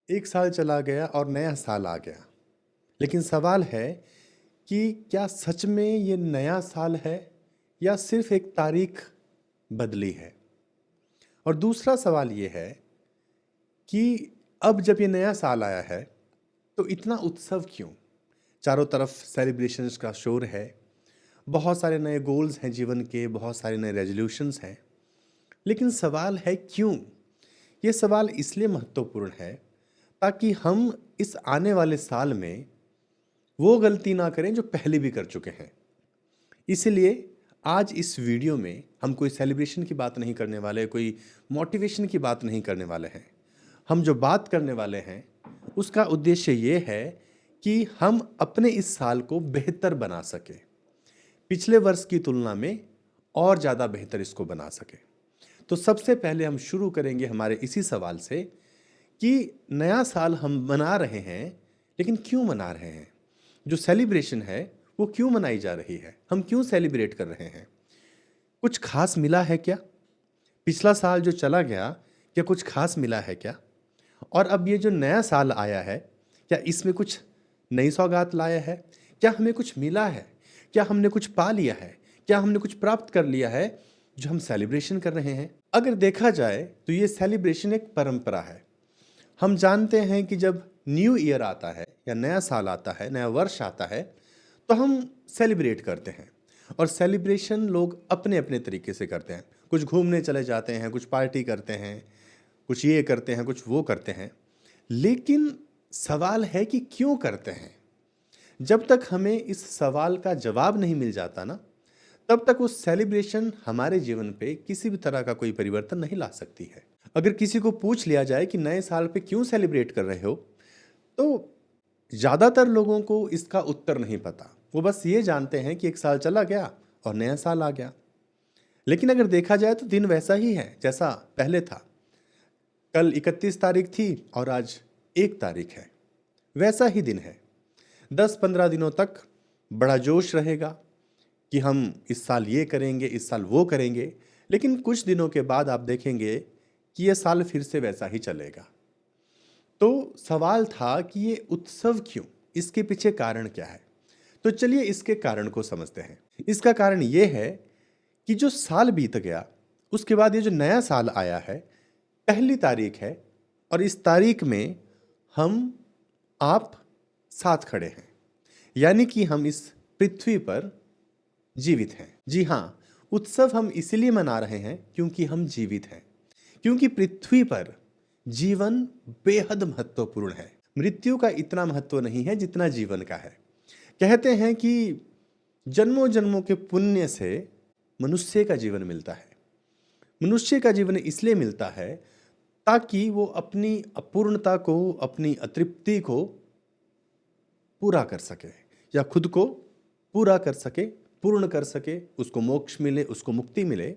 एक साल चला गया और नया साल आ गया। लेकिन सवाल है कि क्या सच में ये नया साल है या सिर्फ एक तारीख बदली है। और दूसरा सवाल ये है कि अब जब ये नया साल आया है तो इतना उत्सव क्यों। चारों तरफ सेलिब्रेशंस का शोर है, बहुत सारे नए गोल्स हैं जीवन के, बहुत सारे नए रेजोल्यूशंस हैं। लेकिन सवाल है क्यों। ये सवाल इसलिए महत्वपूर्ण है ताकि हम इस आने वाले साल में वो गलती ना करें जो पहले भी कर चुके हैं। इसलिए आज इस वीडियो में हम कोई सेलिब्रेशन की बात नहीं करने वाले, कोई मोटिवेशन की बात नहीं करने वाले हैं। हम जो बात करने वाले हैं उसका उद्देश्य ये है कि हम अपने इस साल को बेहतर बना सके, पिछले वर्ष की तुलना में और ज़्यादा बेहतर इसको बना सके। तो सबसे पहले हम शुरू करेंगे हमारे इसी सवाल से कि नया साल हम मना रहे हैं, लेकिन क्यों मना रहे हैं। जो सेलिब्रेशन है वो क्यों मनाई जा रही है, हम क्यों सेलिब्रेट कर रहे हैं। कुछ खास मिला है क्या। पिछला साल जो चला गया, क्या कुछ खास मिला है क्या। और अब ये जो नया साल आया है, क्या इसमें कुछ नई सौगात लाया है। क्या हमें कुछ मिला है, क्या हमने कुछ पा लिया है, क्या हमने कुछ प्राप्त कर लिया है जो हम सेलिब्रेशन कर रहे हैं। अगर देखा जाए तो ये सेलिब्रेशन एक परंपरा है। हम जानते हैं कि जब न्यू ईयर आता है या नया साल आता है, नया वर्ष आता है, तो हम सेलिब्रेट करते हैं। और सेलिब्रेशन लोग अपने अपने तरीके से करते हैं। कुछ घूमने चले जाते हैं, कुछ पार्टी करते हैं, कुछ ये करते हैं, कुछ वो करते हैं। लेकिन सवाल है कि क्यों करते हैं। जब तक हमें इस सवाल का जवाब नहीं मिल जाता ना, तब तक वो सेलिब्रेशन हमारे जीवन पे किसी भी तरह का कोई परिवर्तन नहीं ला सकती है। अगर किसी को पूछ लिया जाए कि नए साल पे क्यों सेलिब्रेट कर रहे हो, तो ज़्यादातर लोगों को इसका उत्तर नहीं पता। वो बस ये जानते हैं कि एक साल चला गया और नया साल आ गया। लेकिन अगर देखा जाए तो दिन वैसा ही है जैसा पहले था। कल 31 तारीख थी और आज 1 तारीख है, वैसा ही दिन है। 10-15 दिनों तक बड़ा जोश रहेगा कि हम इस साल ये करेंगे, इस साल वो करेंगे। लेकिन कुछ दिनों के बाद आप देखेंगे कि ये साल फिर से वैसा ही चलेगा। तो सवाल था कि ये उत्सव क्यों, इसके पीछे कारण क्या है। तो चलिए इसके कारण को समझते हैं। इसका कारण ये है कि जो साल बीत गया उसके बाद ये जो नया साल आया है, पहली तारीख है और इस तारीख में हम आप साथ खड़े हैं। यानी कि हम इस पृथ्वी पर जीवित हैं। जी हाँ, उत्सव हम इसलिए मना रहे हैं क्योंकि हम जीवित हैं, क्योंकि पृथ्वी पर जीवन बेहद महत्वपूर्ण है। मृत्यु का इतना महत्व नहीं है जितना जीवन का है। कहते हैं कि जन्मों जन्मों के पुण्य से मनुष्य का जीवन मिलता है। मनुष्य का जीवन इसलिए मिलता है ताकि वो अपनी अपूर्णता को, अपनी अतृप्ति को पूरा कर सके या खुद को पूरा कर सके, पूर्ण कर सके, उसको मोक्ष मिले, उसको मुक्ति मिले।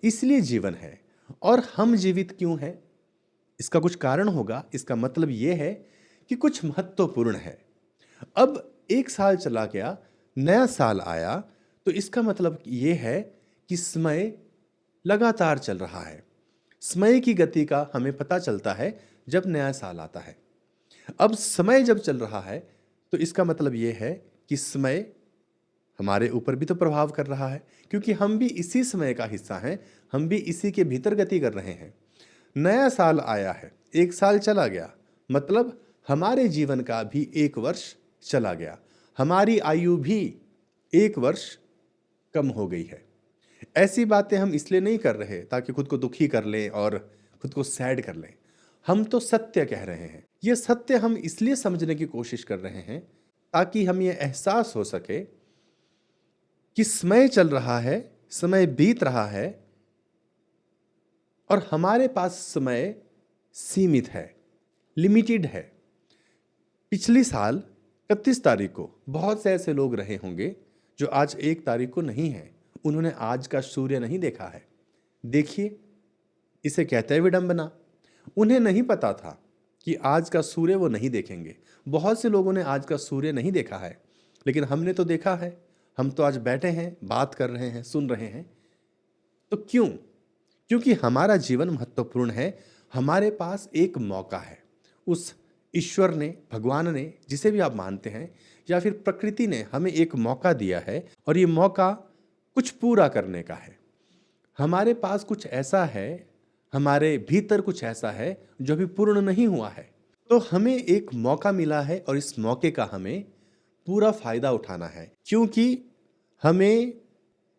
इसलिए जीवन है। और हम जीवित क्यों हैं, इसका कुछ कारण होगा। इसका मतलब ये है कि कुछ महत्वपूर्ण है। अब 1 साल चला गया, नया साल आया, तो इसका मतलब ये है कि समय लगातार चल रहा है। समय की गति का हमें पता चलता है जब नया साल आता है। अब समय जब चल रहा है तो इसका मतलब ये है कि समय हमारे ऊपर भी तो प्रभाव कर रहा है, क्योंकि हम भी इसी समय का हिस्सा हैं, हम भी इसी के भीतर गति कर रहे हैं। नया साल आया है, 1 साल चला गया, मतलब हमारे जीवन का भी 1 वर्ष चला गया, हमारी आयु भी 1 वर्ष कम हो गई है। ऐसी बातें हम इसलिए नहीं कर रहे ताकि खुद को दुखी कर लें और खुद को सैड कर लें। हम तो सत्य कह रहे हैं। ये सत्य हम इसलिए समझने की कोशिश कर रहे हैं ताकि हम ये एहसास हो सके कि समय चल रहा है, समय बीत रहा है और हमारे पास समय सीमित है, लिमिटेड है। पिछली साल 31 तारीख को बहुत से ऐसे लोग रहे होंगे जो आज 1 तारीख को नहीं है। उन्होंने आज का सूर्य नहीं देखा है। देखिए, इसे कहते हैं विडंबना। उन्हें नहीं पता था कि आज का सूर्य वो नहीं देखेंगे। बहुत से लोगों ने आज का सूर्य नहीं देखा है, लेकिन हमने तो देखा है। हम तो आज बैठे हैं, बात कर रहे हैं, सुन रहे हैं। तो क्यों? क्योंकि हमारा जीवन महत्वपूर्ण है। हमारे पास एक मौका है, उस ईश्वर ने, भगवान ने, जिसे भी आप मानते हैं, या फिर प्रकृति ने हमें एक मौका दिया है और ये मौका कुछ पूरा करने का है। हमारे पास कुछ ऐसा है, हमारे भीतर कुछ ऐसा है जो अभी पूर्ण नहीं हुआ है। तो हमें एक मौका मिला है और इस मौके का हमें पूरा फायदा उठाना है, क्योंकि हमें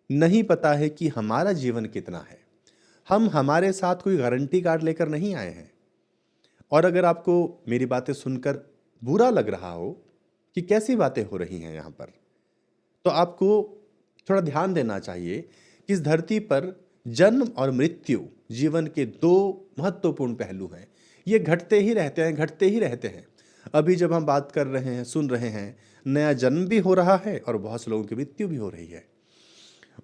नहीं पता है कि हमारा जीवन कितना है। हम हमारे साथ कोई गारंटी कार्ड लेकर नहीं आए हैं। और अगर आपको मेरी बातें सुनकर बुरा लग रहा हो कि कैसी बातें हो रही हैं यहाँ पर, तो आपको थोड़ा ध्यान देना चाहिए कि इस धरती पर जन्म और मृत्यु जीवन के दो महत्वपूर्ण पहलू हैं। ये घटते ही रहते हैं, घटते ही रहते हैं। अभी जब हम बात कर रहे हैं, सुन रहे हैं, नया जन्म भी हो रहा है और बहुत से लोगों की मृत्यु भी हो रही है।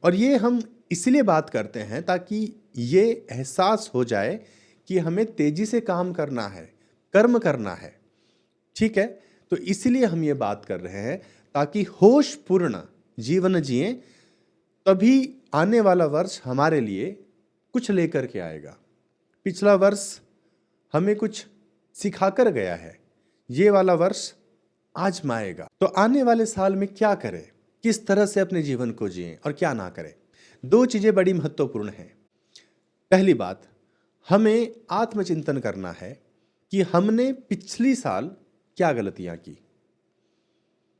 और ये हम इसलिए बात करते हैं ताकि ये एहसास हो जाए कि हमें तेजी से काम करना है, कर्म करना है। ठीक है, तो इसलिए हम ये बात कर रहे हैं ताकि होशपूर्ण जीवन जिए, तभी आने वाला वर्ष हमारे लिए कुछ लेकर के आएगा। पिछला वर्ष हमें कुछ सिखाकर गया है, ये वाला वर्ष आजमाएगा। तो आने वाले साल में क्या करें, किस तरह से अपने जीवन को जिएं और क्या ना करें, दो चीजें बड़ी महत्वपूर्ण हैं। पहली बात, हमें आत्मचिंतन करना है कि हमने पिछली साल क्या गलतियां की।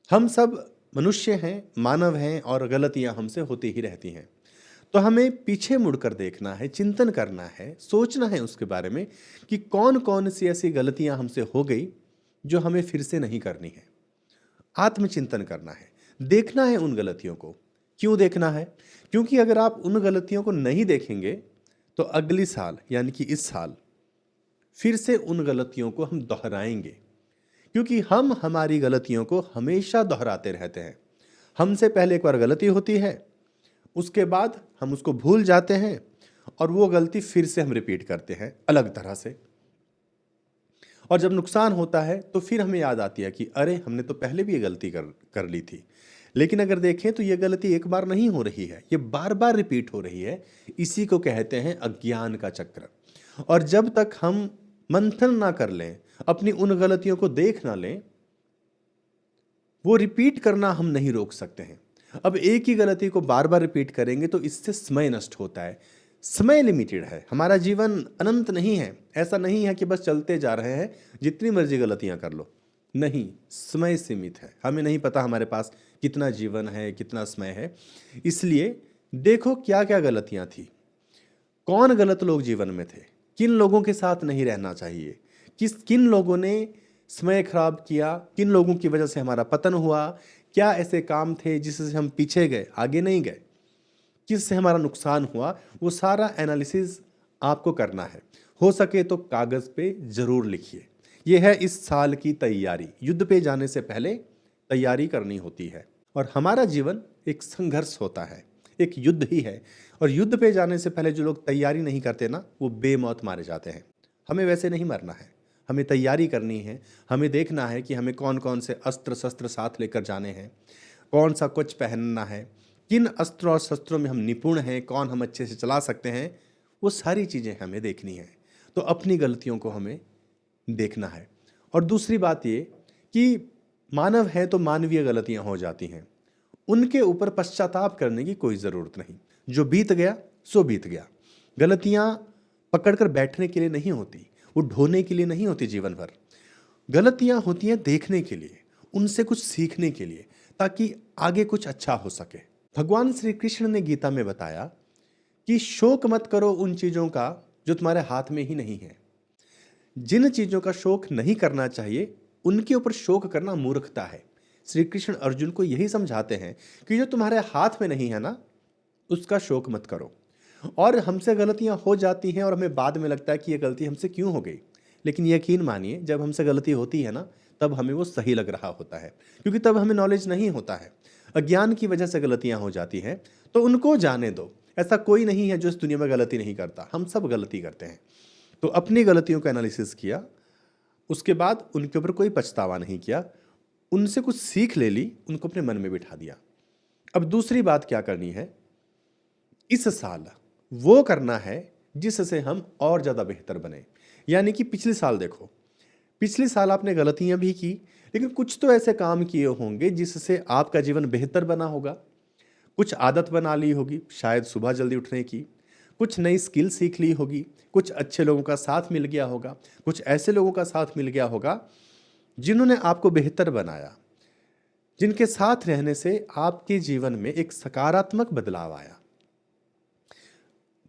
हम सब मनुष्य हैं, मानव हैं और गलतियां हमसे होती ही रहती हैं। तो हमें पीछे मुड़कर देखना है, चिंतन करना है, सोचना है उसके बारे में कि कौन कौन सी ऐसी गलतियां हमसे हो गई जो हमें फिर से नहीं करनी है। आत्मचिंतन करना है, देखना है उन गलतियों को। क्यों देखना है? क्योंकि अगर आप उन गलतियों को नहीं देखेंगे तो अगली साल यानी कि इस साल फिर से उन गलतियों को हम दोहराएंगे, क्योंकि हम हमारी गलतियों को हमेशा दोहराते रहते हैं। हमसे पहले एक बार गलती होती है, उसके बाद हम उसको भूल जाते हैं और वो गलती फिर से हम रिपीट करते हैं अलग तरह से। और जब नुकसान होता है तो फिर हमें याद आती है कि अरे हमने तो पहले भी ये गलती कर ली थी। लेकिन अगर देखें तो ये गलती एक बार नहीं हो रही है, ये बार बार रिपीट हो रही है। इसी को कहते हैं अज्ञान का चक्र। और जब तक हम मंथन ना कर लें, अपनी उन गलतियों को देख ना लें, वो रिपीट करना हम नहीं रोक सकते हैं। अब एक ही गलती को बार बार रिपीट करेंगे तो इससे समय नष्ट होता है। समय लिमिटेड है, हमारा जीवन अनंत नहीं है। ऐसा नहीं है कि बस चलते जा रहे हैं, जितनी मर्जी गलतियां कर लो। नहीं, समय सीमित है। हमें नहीं पता हमारे पास कितना जीवन है, कितना समय है। इसलिए देखो क्या क्या गलतियां थी, कौन गलत लोग जीवन में थे, किन लोगों के साथ नहीं रहना चाहिए, किन लोगों ने समय खराब किया, किन लोगों की वजह से हमारा पतन हुआ, क्या ऐसे काम थे जिससे हम पीछे गए, आगे नहीं गए, किससे हमारा नुकसान हुआ। वो सारा एनालिसिस आपको करना है। हो सके तो कागज पे जरूर लिखिए। यह है इस साल की तैयारी। युद्ध पे जाने से पहले तैयारी करनी होती है। और हमारा जीवन एक संघर्ष होता है, एक युद्ध ही है। और युद्ध पे जाने से पहले जो लोग तैयारी नहीं करते ना, वो बेमौत मारे जाते हैं। हमें वैसे नहीं मरना है, हमें तैयारी करनी है। हमें देखना है कि हमें कौन कौन से अस्त्र शस्त्र साथ लेकर जाने हैं, कौन सा कुछ पहनना है, किन अस्त्रों और शस्त्रों में हम निपुण हैं, कौन हम अच्छे से चला सकते हैं। वो सारी चीज़ें हमें देखनी है। तो अपनी गलतियों को हमें देखना है। और दूसरी बात ये कि मानव है तो मानवीय गलतियां हो जाती हैं, उनके ऊपर पश्चाताप करने की कोई ज़रूरत नहीं। जो बीत गया सो बीत गया। गलतियां पकड़कर बैठने के लिए नहीं होती, वो ढोने के लिए नहीं होती जीवन भर। गलतियां होती हैं देखने के लिए, उनसे कुछ सीखने के लिए, ताकि आगे कुछ अच्छा हो सके। भगवान श्री कृष्ण ने गीता में बताया कि शोक मत करो उन चीज़ों का जो तुम्हारे हाथ में ही नहीं है। जिन चीज़ों का शोक नहीं करना चाहिए उनके ऊपर शोक करना मूर्खता है। श्री कृष्ण अर्जुन को यही समझाते हैं कि जो तुम्हारे हाथ में नहीं है ना, उसका शोक मत करो। और हमसे गलतियां हो जाती हैं और हमें बाद में लगता है कि ये गलती हमसे क्यों हो गई। लेकिन यकीन मानिए, जब हमसे गलती होती है ना, तब हमें वो सही लग रहा होता है, क्योंकि तब हमें नॉलेज नहीं होता है। अज्ञान की वजह से गलतियां हो जाती हैं, तो उनको जाने दो। ऐसा कोई नहीं है जो इस दुनिया में गलती नहीं करता, हम सब गलती करते हैं। तो अपनी गलतियों का एनालिसिस किया, उसके बाद उनके ऊपर कोई पछतावा नहीं किया, उनसे कुछ सीख ले ली, उनको अपने मन में बिठा दिया। अब दूसरी बात क्या करनी है, इस साल वो करना है जिससे हम और ज़्यादा बेहतर बने। यानी कि पिछले साल देखो, पिछले साल आपने गलतियां भी की, लेकिन कुछ तो ऐसे काम किए होंगे जिससे आपका जीवन बेहतर बना होगा। कुछ आदत बना ली होगी, शायद सुबह जल्दी उठने की, कुछ नई स्किल सीख ली होगी, कुछ अच्छे लोगों का साथ मिल गया होगा, कुछ ऐसे लोगों का साथ मिल गया होगा जिन्होंने आपको बेहतर बनाया, जिनके साथ रहने से आपके जीवन में एक सकारात्मक बदलाव आया।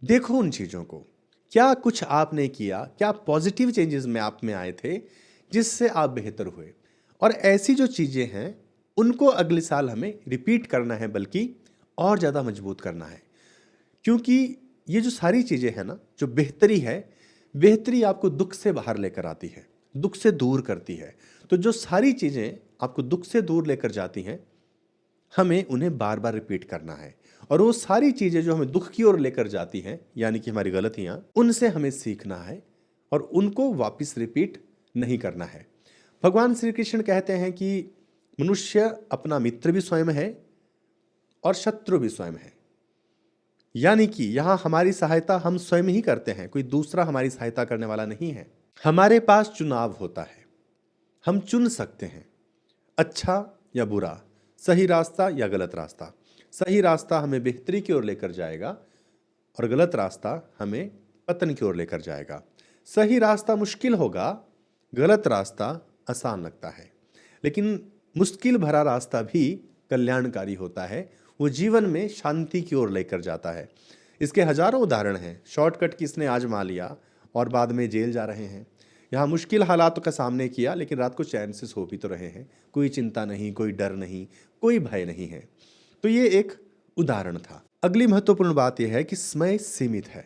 देखो उन चीज़ों को, क्या कुछ आपने किया, क्या पॉजिटिव चेंजेस में आप में आए थे जिससे आप बेहतर हुए। और ऐसी जो चीज़ें हैं उनको अगले साल हमें रिपीट करना है, बल्कि और ज़्यादा मजबूत करना है। क्योंकि ये जो सारी चीज़ें हैं ना, जो बेहतरी है, बेहतरी आपको दुख से बाहर लेकर आती है, दुख से दूर करती है। तो जो सारी चीज़ें आपको दुख से दूर लेकर जाती हैं, हमें उन्हें बार बार रिपीट करना है। और वो सारी चीज़ें जो हमें दुख की ओर लेकर जाती हैं, यानी कि हमारी गलतियाँ, उनसे हमें सीखना है और उनको वापस रिपीट नहीं करना है। भगवान श्री कृष्ण कहते हैं कि मनुष्य अपना मित्र भी स्वयं है और शत्रु भी स्वयं है। यानी कि यहाँ हमारी सहायता हम स्वयं ही करते हैं, कोई दूसरा हमारी सहायता करने वाला नहीं है। हमारे पास चुनाव होता है, हम चुन सकते हैं अच्छा या बुरा, सही रास्ता या गलत रास्ता। सही रास्ता हमें बेहतरी की ओर लेकर जाएगा और गलत रास्ता हमें पतन की ओर लेकर जाएगा। सही रास्ता मुश्किल होगा, गलत रास्ता आसान लगता है, लेकिन मुश्किल भरा रास्ता भी कल्याणकारी होता है। वो जीवन में शांति की ओर लेकर जाता है। इसके हजारों उदाहरण हैं। शॉर्टकट किसने आजमा लिया और बाद में जेल जा रहे हैं। यहाँ मुश्किल हालातों का सामने किया, लेकिन रात को चैन से सो भी तो रहे हैं। कोई चिंता नहीं, कोई डर नहीं, कोई भय नहीं है। तो ये एक उदाहरण था। अगली महत्वपूर्ण बात यह है कि समय सीमित है।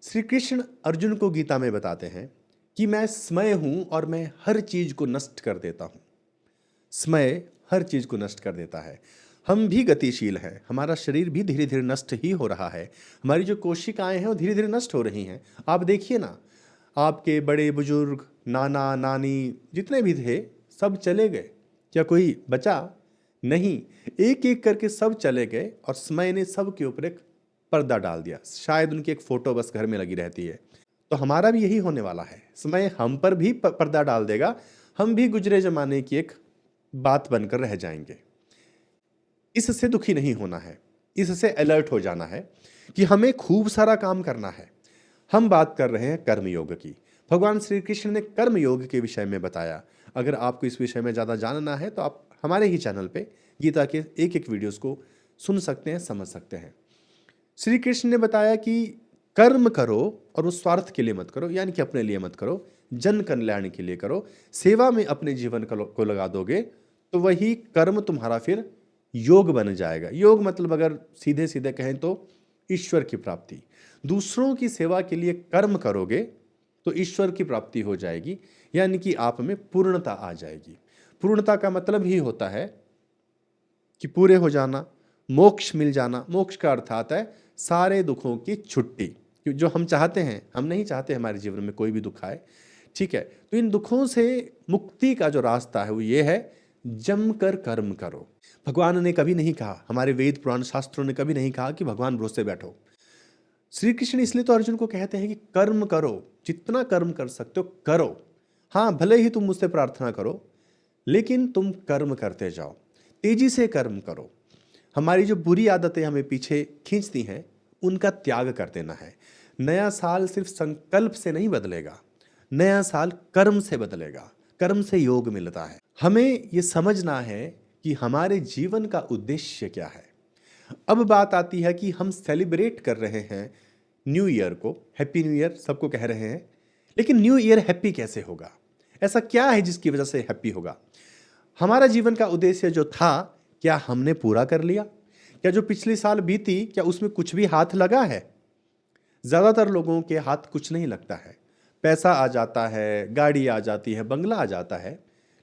श्री कृष्ण अर्जुन को गीता में बताते हैं कि मैं समय हूं और मैं हर चीज को नष्ट कर देता हूं। समय हर चीज को नष्ट कर देता है। हम भी गतिशील हैं, हमारा शरीर भी धीरे धीरे नष्ट ही हो रहा है। हमारी जो कोशिकाएं हैं वो धीरे धीरे नष्ट हो रही हैं। आप देखिए ना, आपके बड़े बुजुर्ग, नाना नानी जितने भी थे, सब चले गए। क्या कोई बचा? नहीं, एक एक करके सब चले गए और समय ने सब के ऊपर एक पर्दा डाल दिया। शायद उनकी एक फोटो बस घर में लगी रहती है। तो हमारा भी यही होने वाला है। समय हम पर भी पर्दा डाल देगा। हम भी गुजरे जमाने की एक बात बनकर रह जाएंगे। इससे दुखी नहीं होना है, इससे अलर्ट हो जाना है कि हमें खूब सारा काम करना है। हम बात कर रहे हैं कर्म योग की। भगवान श्री कृष्ण ने कर्म योग के विषय में बताया। अगर आपको इस विषय में ज़्यादा जानना है तो आप हमारे ही चैनल पे गीता के एक एक वीडियोस को सुन सकते हैं, समझ सकते हैं। श्री कृष्ण ने बताया कि कर्म करो और उस स्वार्थ के लिए मत करो, यानी कि अपने लिए मत करो, जन कल्याण के लिए करो। सेवा में अपने जीवन को लगा दोगे तो वही कर्म तुम्हारा फिर योग बन जाएगा। योग मतलब अगर सीधे सीधे कहें तो ईश्वर की प्राप्ति। दूसरों की सेवा के लिए कर्म करोगे तो ईश्वर की प्राप्ति हो जाएगी, यानी कि आप में पूर्णता आ जाएगी। पूर्णता का मतलब ही होता है कि पूरे हो जाना, मोक्ष मिल जाना। मोक्ष का अर्थ आता है सारे दुखों की छुट्टी, जो हम चाहते हैं। हम नहीं चाहते हमारे जीवन में कोई भी दुख आए, ठीक है। तो इन दुखों से मुक्ति का जो रास्ता है वो ये है, जमकर कर्म करो। भगवान ने कभी नहीं कहा, हमारे वेद पुराण शास्त्रों ने कभी नहीं कहा कि भगवान भरोसे बैठो। श्री कृष्ण इसलिए तो अर्जुन को कहते हैं कि कर्म करो, जितना कर्म कर सकते हो करो। हाँ, भले ही तुम मुझसे प्रार्थना करो, लेकिन तुम कर्म करते जाओ, तेजी से कर्म करो। हमारी जो बुरी आदतें हमें पीछे खींचती हैं उनका त्याग कर देना है। नया साल सिर्फ संकल्प से नहीं बदलेगा, नया साल कर्म से बदलेगा। कर्म से योग मिलता है। हमें ये समझना है कि हमारे जीवन का उद्देश्य क्या है। अब बात आती है कि हम सेलिब्रेट कर रहे हैं न्यू ईयर को, हैप्पी न्यू ईयर सबको कह रहे हैं, लेकिन न्यू ईयर हैप्पी कैसे होगा? ऐसा क्या है जिसकी वजह से हैप्पी होगा? हमारा जीवन का उद्देश्य जो था, क्या हमने पूरा कर लिया? क्या जो पिछली साल बीती, क्या उसमें कुछ भी हाथ लगा है? ज़्यादातर लोगों के हाथ कुछ नहीं लगता है। पैसा आ जाता है, गाड़ी आ जाती है, बंगला आ जाता है,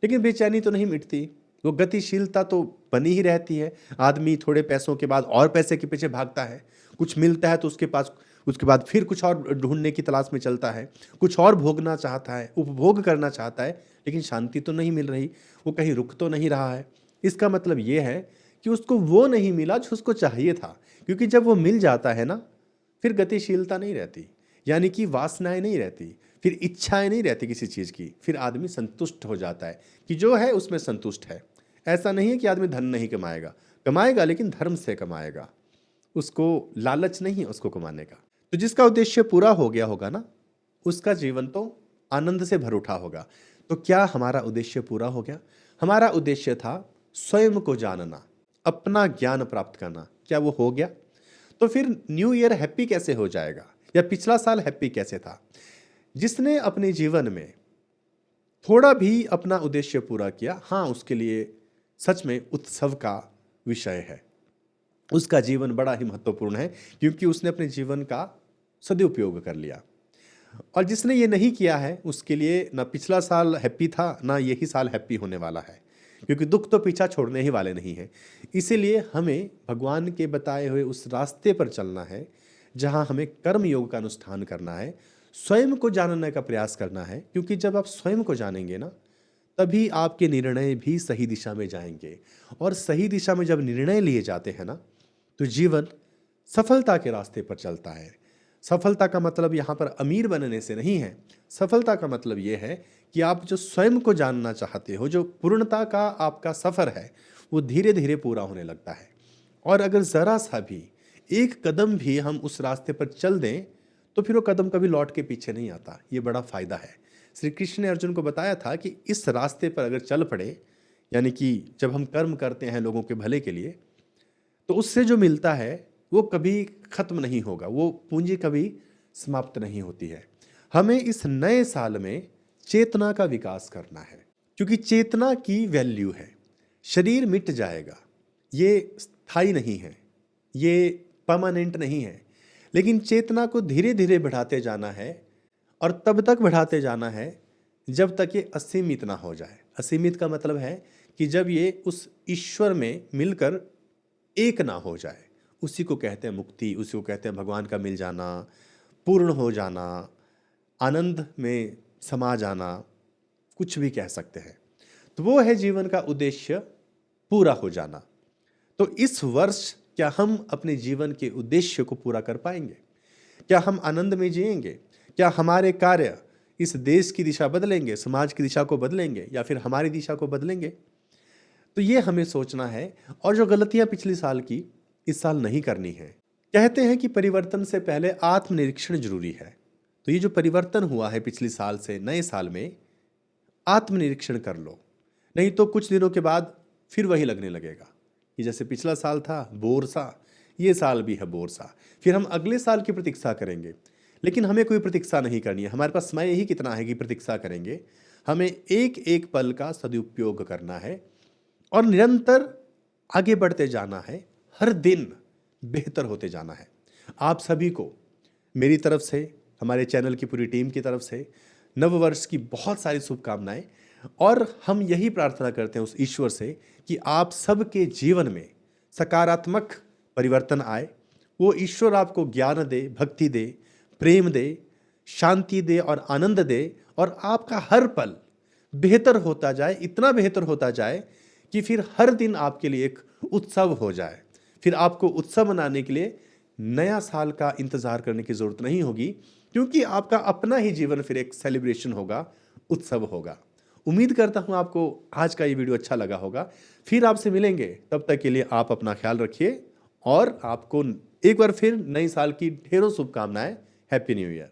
लेकिन बेचैनी तो नहीं मिटती। वो गतिशीलता तो बनी ही रहती है। आदमी थोड़े पैसों के बाद और पैसे के पीछे भागता है। कुछ मिलता है तो उसके बाद फिर कुछ और ढूंढने की तलाश में चलता है। कुछ और भोगना चाहता है, उपभोग करना चाहता है, लेकिन शांति तो नहीं मिल रही, वो कहीं रुक तो नहीं रहा है। इसका मतलब ये है कि उसको वो नहीं मिला जो उसको चाहिए था। क्योंकि जब वो मिल जाता है ना, फिर गतिशीलता नहीं रहती, यानी कि वासनाएं नहीं रहती, फिर इच्छाएं नहीं रहती किसी चीज़ की, फिर आदमी संतुष्ट हो जाता है कि जो है उसमें संतुष्ट है। ऐसा नहीं है कि आदमी धन नहीं कमाएगा, कमाएगा लेकिन धर्म से कमाएगा, उसको लालच नहीं है उसको कमाने का। तो जिसका उद्देश्य पूरा हो गया होगा ना, उसका जीवन तो आनंद से भर उठा होगा। तो क्या हमारा उद्देश्य पूरा हो गया? हमारा उद्देश्य था स्वयं को जानना, अपना ज्ञान प्राप्त करना। क्या वो हो गया? तो फिर न्यू ईयर हैप्पी कैसे हो जाएगा, या पिछला साल हैप्पी कैसे था? जिसने अपने जीवन में थोड़ा भी अपना उद्देश्य पूरा किया, हाँ, उसके लिए सच में उत्सव का विषय है। उसका जीवन बड़ा ही महत्वपूर्ण है, क्योंकि उसने अपने जीवन का सदुपयोग कर लिया। और जिसने ये नहीं किया है, उसके लिए ना पिछला साल हैप्पी था, ना यही साल हैप्पी होने वाला है, क्योंकि दुख तो पीछा छोड़ने ही वाले नहीं हैं। इसीलिए हमें भगवान के बताए हुए उस रास्ते पर चलना है, जहाँ हमें कर्म योग का अनुष्ठान करना है, स्वयं को जानने का प्रयास करना है। क्योंकि जब आप स्वयं को जानेंगे ना, तभी आपके निर्णय भी सही दिशा में जाएंगे। और सही दिशा में जब निर्णय लिए जाते हैं ना, तो जीवन सफलता के रास्ते पर चलता है। सफलता का मतलब यहाँ पर अमीर बनने से नहीं है। सफलता का मतलब ये है कि आप जो स्वयं को जानना चाहते हो, जो पूर्णता का आपका सफ़र है, वो धीरे धीरे पूरा होने लगता है। और अगर ज़रा सा भी, एक कदम भी हम उस रास्ते पर चल दें, तो फिर वो कदम कभी लौट के पीछे नहीं आता। ये बड़ा फ़ायदा है। श्री कृष्ण ने अर्जुन को बताया था कि इस रास्ते पर अगर चल पड़े, यानी कि जब हम कर्म करते हैं लोगों के भले के लिए, तो उससे जो मिलता है वो कभी खत्म नहीं होगा, वो पूंजी कभी समाप्त नहीं होती है। हमें इस नए साल में चेतना का विकास करना है, क्योंकि चेतना की वैल्यू है। शरीर मिट जाएगा, ये स्थायी नहीं है, ये परमानेंट नहीं है, लेकिन चेतना को धीरे धीरे बढ़ाते जाना है। और तब तक बढ़ाते जाना है जब तक ये असीमित ना हो जाए। असीमित का मतलब है कि जब ये उस ईश्वर में मिलकर एक ना हो जाए। उसी को कहते हैं मुक्ति, उसी को कहते हैं भगवान का मिल जाना, पूर्ण हो जाना, आनंद में समा जाना, कुछ भी कह सकते हैं। तो वो है जीवन का उद्देश्य पूरा हो जाना। तो इस वर्ष क्या हम अपने जीवन के उद्देश्य को पूरा कर पाएंगे? क्या हम आनंद में जिएंगे? क्या हमारे कार्य इस देश की दिशा बदलेंगे, समाज की दिशा को बदलेंगे, या फिर हमारी दिशा को बदलेंगे? तो ये हमें सोचना है। और जो गलतियां पिछले साल की, इस साल नहीं करनी है। कहते हैं कि परिवर्तन से पहले आत्मनिरीक्षण जरूरी है। तो ये जो परिवर्तन हुआ है पिछले साल से नए साल में, आत्मनिरीक्षण कर लो, नहीं तो कुछ दिनों के बाद फिर वही लगने लगेगा कि जैसे पिछला साल था बोर सा, ये साल भी है बोर सा। फिर हम अगले साल की प्रतीक्षा करेंगे, लेकिन हमें कोई प्रतीक्षा नहीं करनी है। हमारे पास समय ही कितना है कि प्रतीक्षा करेंगे। हमें एक एक पल का सदुपयोग करना है और निरंतर आगे बढ़ते जाना है। हर दिन बेहतर होते जाना है। आप सभी को मेरी तरफ से, हमारे चैनल की पूरी टीम की तरफ से नव वर्ष की बहुत सारी शुभकामनाएं। और हम यही प्रार्थना करते हैं उस ईश्वर से कि आप सबके जीवन में सकारात्मक परिवर्तन आए। वो ईश्वर आपको ज्ञान दे, भक्ति दे, प्रेम दे, शांति दे और आनंद दे, और आपका हर पल बेहतर होता जाए, इतना बेहतर होता जाए कि फिर हर दिन आपके लिए एक उत्सव हो जाए। फिर आपको उत्सव मनाने के लिए नया साल का इंतजार करने की जरूरत नहीं होगी, क्योंकि आपका अपना ही जीवन फिर एक सेलिब्रेशन होगा, उत्सव होगा। उम्मीद करता हूं आपको आज का ये वीडियो अच्छा लगा होगा। फिर आपसे मिलेंगे, तब तक के लिए आप अपना ख्याल रखिए और आपको एक बार फिर नई साल की ढेरों शुभकामनाएं। Happy new year.